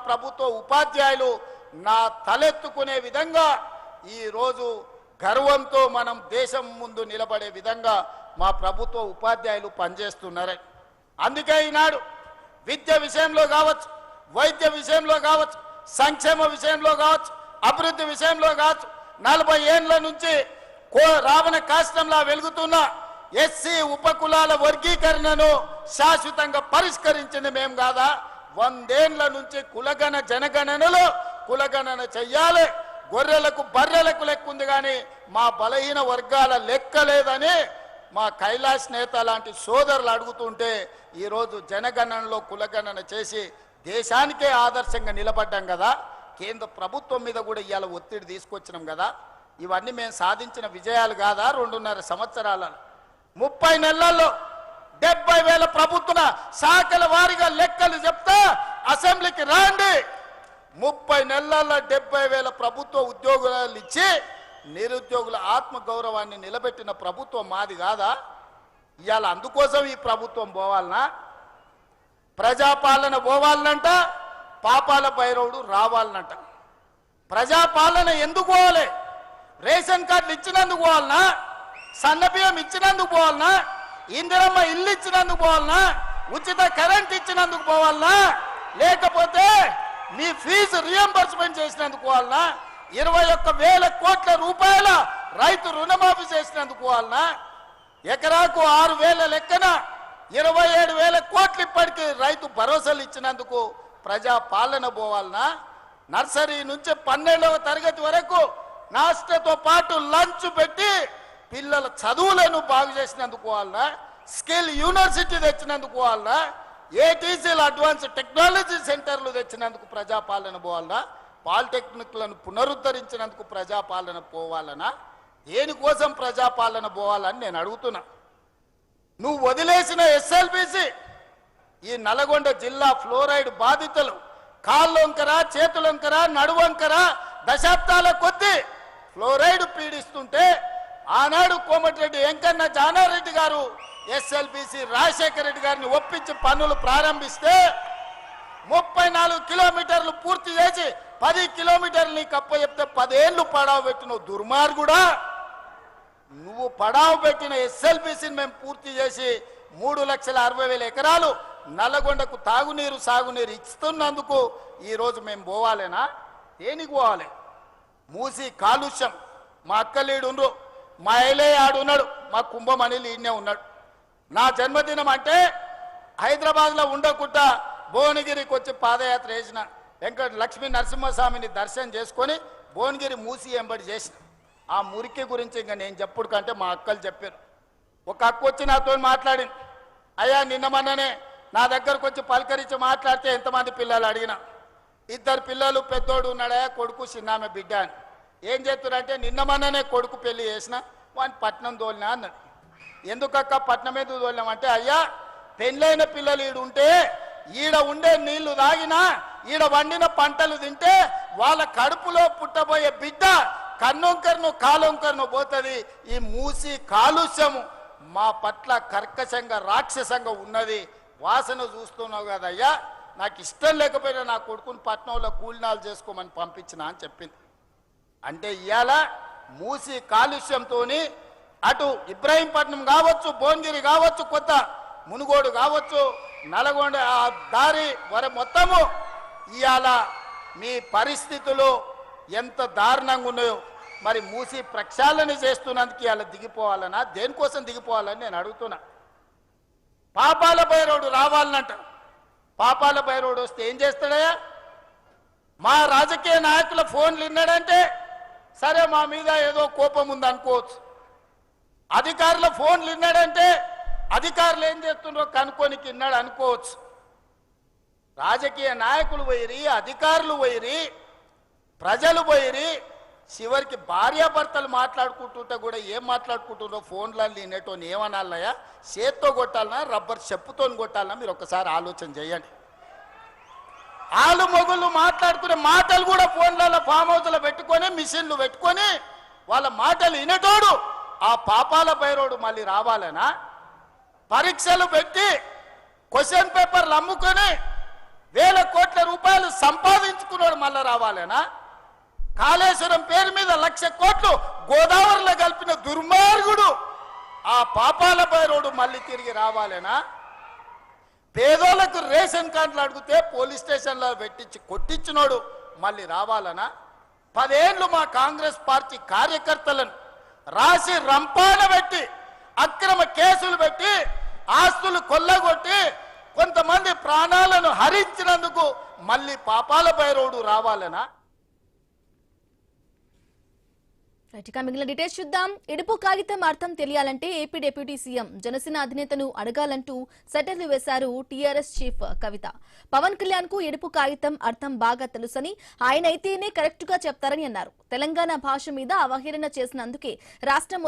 ప్రభుత్వ ఉపాధ్యాయులు నా తలెత్తుకునే విధంగా ఈరోజు గర్వంతో మనం దేశం ముందు నిలబడే విధంగా మా ప్రభుత్వ ఉపాధ్యాయులు పనిచేస్తున్నారు. అందుకే ఈనాడు విద్య విషయంలో కావచ్చు, వైద్య విషయంలో కావచ్చు, సంక్షేమ విషయంలో కావచ్చు, అభివృద్ధి విషయంలో కావచ్చు, 40 ఏళ్ల నుంచి రావణ కాష్టంలా వెలుగుతున్న ఎస్సీ ఉపకులాల వర్గీకరణను శాశ్వతంగా పరిష్కరించింది మేము కాదా? 100 ఏళ్ల నుంచి కులగణ జనగణనలో కులగణన చెయ్యాలి, గొర్రెలకు బర్రెలకు లెక్క ఉంది కానీ మా బలహీన వర్గాల లెక్క లేదని మా కైలాష్ నేత లాంటి సోదరులు అడుగుతుంటే ఈరోజు జనగణనలో కులగణన చేసి దేశానికే ఆదర్శంగా నిలబడ్డాం కదా. కేంద్ర ప్రభుత్వం మీద కూడా ఇవాళ ఒత్తిడి తీసుకొచ్చినాం కదా. ఇవన్నీ మేము సాధించిన విజయాలు కాదా? 2.5 సంవత్సరాలలో 30 నెలల్లో 70,000 ప్రభుత్వ శాఖల వారీగా లెక్కలు చెప్తా అసెంబ్లీకి రాండి. 30 నెలల్లో 70,000 ప్రభుత్వ ఉద్యోగాలు ఇచ్చి నిరుద్యోగుల ఆత్మగౌరవాన్ని నిలబెట్టిన ప్రభుత్వం మాది కాదా? ఇవాళ అందుకోసం ఈ ప్రభుత్వం పోవాలనా? ప్రజాపాలన పోవాలనంట, పాపాల భైరవుడు రావాలనంట. ప్రజాపాలన ఎందుకు పోవాలి? రేషన్ కార్డులు ఇచ్చినందుకు పోవాలనా? సన్నబియ్యం ఇచ్చినందుకు పోవాలనా? ఇందిరమ్మ ఇల్లు ఇచ్చినందుకు పోవాలనా? ఉచిత కరెంట్ ఇచ్చినందుకు పోవాలనా? లేకపోతే మీ ఫీజు రియంబర్స్మెంట్ చేసినందుకు పోవాలనా? 21,000 కోట్ల రూపాయల రైతు రుణమాఫీ చేసినందుకు పోవాలనా? ఎకరాకు 6,000 లెక్కన 27,000 కోట్లు ఇప్పటికీ రైతు భరోసాలు ఇచ్చినందుకు ప్రజాపాలన పోవాలనా? నర్సరీ నుంచి 12వ తరగతి వరకు నాస్టతో పాటు లంచ్ పెట్టి పిల్లల చదువులను బాగు చేసినందుకు పోవాలనా? స్కిల్ యూనివర్సిటీ తెచ్చినందుకు పోవాలనా? ఏటీసీలు అడ్వాన్స్ టెక్నాలజీ సెంటర్లు తెచ్చినందుకు ప్రజాపాలన పోవాలనా? పాలిటెక్నిక్లను పునరుద్ధరించినందుకు ప్రజాపాలన పోవాలనా? దేనికోసం ప్రజాపాలన పోవాలని నేను అడుగుతున్నా. నువ్వు వదిలేసిన ఎస్ఎల్బిసి ఈ నల్గొండ జిల్లా ఫ్లోరైడ్ బాధితులు కాళ్ళొంకర, చేతులొంకర, నడువంకర దశాబ్దాల కొద్దీ ఫ్లోరైడ్ పీడిస్తుంటే ఆనాడు కోమటిరెడ్డి వెంకన్న జానారెడ్డి గారు ఎస్ఎల్బిసి రాజశేఖర రెడ్డి గారిని ఒప్పించి పనులు ప్రారంభిస్తే 34 కిలోమీటర్లు పూర్తి చేసి 10 కిలోమీటర్లు నీకు అప్పచెప్తే 10 ఏళ్ళు పడావు పెట్టిన దుర్మార్గుడా. నువ్వు పడావు పెట్టిన ఎస్ఎల్బిసిని మేము పూర్తి చేసి 3,60,000 ఎకరాలు నల్లగొండకు తాగునీరు సాగునీరు ఇస్తున్నందుకు ఈరోజు మేము పోవాలేనా? దేనికి పోవాలి? మూసి కాలుష్యం. మా అక్కలీడుండ్రు, మా ఐలే ఆడున్నాడు, మా కుంభమణిలు ఈయనే ఉన్నాడు. నా జన్మదినం అంటే హైదరాబాద్లో ఉండకుండా భువనగిరికి వచ్చి పాదయాత్ర చేసిన వెంకట లక్ష్మీ నరసింహస్వామిని దర్శనం చేసుకొని భువనగిరి మూసి ఎంబడి చేసిన. ఆ మురికి గురించి ఇంకా నేను చెప్పుడు కంటే మా అక్కలు చెప్పారు. ఒక అక్క వచ్చి నాతో మాట్లాడింది, అయ్యా నిన్న మొన్ననే నా దగ్గరకు వచ్చి పలకరించి మాట్లాడితే ఎంతమంది పిల్లలు అడిగినా 2 పిల్లలు, పెద్దోడు ఉన్నాడయా, కొడుకు చిన్నామె బిడ్డ అని. ఏం చేస్తున్నారంటే నిన్న మొన్ననే కొడుకు పెళ్లి చేసిన వాడిని పట్నం తోలినా అన్నాడు. ఎందుకక్క పట్నం మీద తోలినామంటే, అయ్యా పెళ్ళైన పిల్లలు ఈడుంటే ఈడ ఉండే నీళ్లు తాగినా ఈడ వండిన పంటలు తింటే వాళ్ళ కడుపులో పుట్టబోయే బిడ్డ కన్నొంకర్ను కాలొంకర్ను పోతుంది. ఈ మూసి కాలుష్యము మా పట్ల కర్కశంగా రాక్షసంగా ఉన్నది. వాసన చూస్తున్నావు కదయ్యా, నాకు ఇష్టం లేకపోయినా నా కొడుకుని పట్నంలో కూలినాలు చేసుకోమని పంపించిన అని చెప్పింది. అంటే ఇవాళ మూసి కాలుష్యంతో అటు ఇబ్రాహీంపట్నం కావచ్చు, భువనగిరి కావచ్చు, కొత్త మునుగోడు కావచ్చు, నల్గొండ ఆ దారి వరకు మొత్తము ఇవాళ మీ పరిస్థితులు ఎంత దారుణంగా ఉన్నాయో. మరి మూసి ప్రక్షాళన చేస్తున్నందుకు ఇవాళ దిగిపోవాలనా? దేనికోసం దిగిపోవాలని నేను అడుగుతున్నా. పాపాల భైరవుడు రావాలనంట. పాపాల భైరవుడు వస్తే ఏం చేస్తాడయ్యా? మా రాజకీయ నాయకుల ఫోన్లు విన్నాడంటే సరే మా మీద ఏదో కోపం ఉంది అనుకోవచ్చు. అధికారుల ఫోన్లు విన్నాడంటే అధికారులు ఏం చేస్తున్నారో కనుక్కోనికి విన్నాడు అనుకోవచ్చు. రాజకీయ నాయకులు పోయిరి, అధికారులు పోయిరి, ప్రజలు పోయిరి, చివరికి భార్యాభర్తలు మాట్లాడుకుంటుంటే కూడా ఏం మాట్లాడుకుంటున్నారో ఫోన్లలో వినేటోని ఏమనాలయ్యా? చేత్తో కొట్టాలన్నా రబ్బర్ చెప్పుతో కొట్టాలన్నా మీరు ఒక్కసారి ఆలోచన చేయండి. ఆలు మొగుళ్ళు మాట్లాడుకునే మాటలు కూడా ఫోన్లలో ఫామ్ హౌస్లో పెట్టుకొని మిషన్లు పెట్టుకొని వాళ్ళ మాటలు వినేటోడు ఆ పాపాల భైరవుడు మళ్ళీ రావాలనా? పరీక్షలు పెట్టి క్వశ్చన్ పేపర్లు అమ్ముకొని వేల కోట్ల రూపాయలు సంపాదించుకున్నాడు మళ్ళా రావాలేనా? కాళేశ్వరం పేరు మీద 1,00,000 కోట్లు గోదావరిలో కలిపిన దుర్మార్గుడు ఆ పాపాల భైరవుడు మళ్ళీ తిరిగి రావాలేనా? పేదోళ్లకు రేషన్ కార్డులు అడిగితే పోలీస్ స్టేషన్లో పెట్టించి కొట్టించినోడు మళ్ళీ రావాలనా? 10 ఏళ్ళు మా కాంగ్రెస్ పార్టీ కార్యకర్తలను రాసి రంపాన పెట్టి అక్రమ కేసులు పెట్టి ఆస్తులు కొల్లగొట్టి కొంతమంది ప్రాణాలను హరించినందుకు మళ్ళీ పాపాల భైరవుడు రావాలనా? ఇక మిగిలిన డీటెయిల్స్ చూద్దాం. ఎడుపు కాగితం అర్థం తెలియాలంటే ఏపీ డిప్యూటీ సీఎం జనసేన అధినేతను అడగాలంటూ సెటర్లు వేశారు టీఆర్ఎస్ చీఫ్ కవిత. పవన్ కళ్యాణ్ కు ఎడుపు కాగితం అర్థం బాగా తెలుసని, ఆయన అయితేనే కరెక్ట్ గా చెప్తారని అన్నారు. తెలంగాణ భాష మీద అవహేళన చేసినందుకే రాష్ట్రం